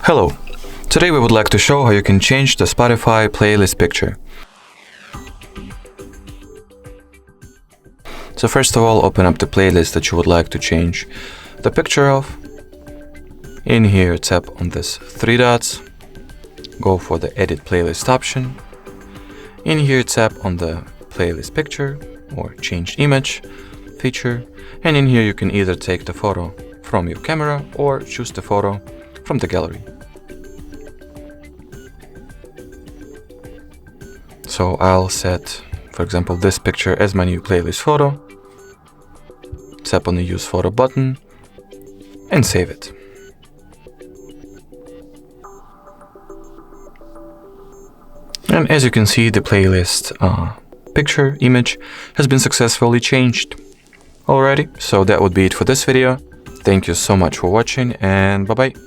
Hello! Today we would like to show how you can change the Spotify playlist picture. So first of all, open up the playlist that you would like to change the picture of. In here, tap on this three dots, go for the edit playlist option. In here, tap on the playlist picture or changed image feature, and in here you can either take the photo from your camera or choose the photo from the gallery. So I'll set, for example, this picture as my new playlist photo. Tap on the use photo button and save it. And as you can see, the playlist picture image has been successfully changed already. So that would be it for this video. Thank you so much for watching, and bye bye.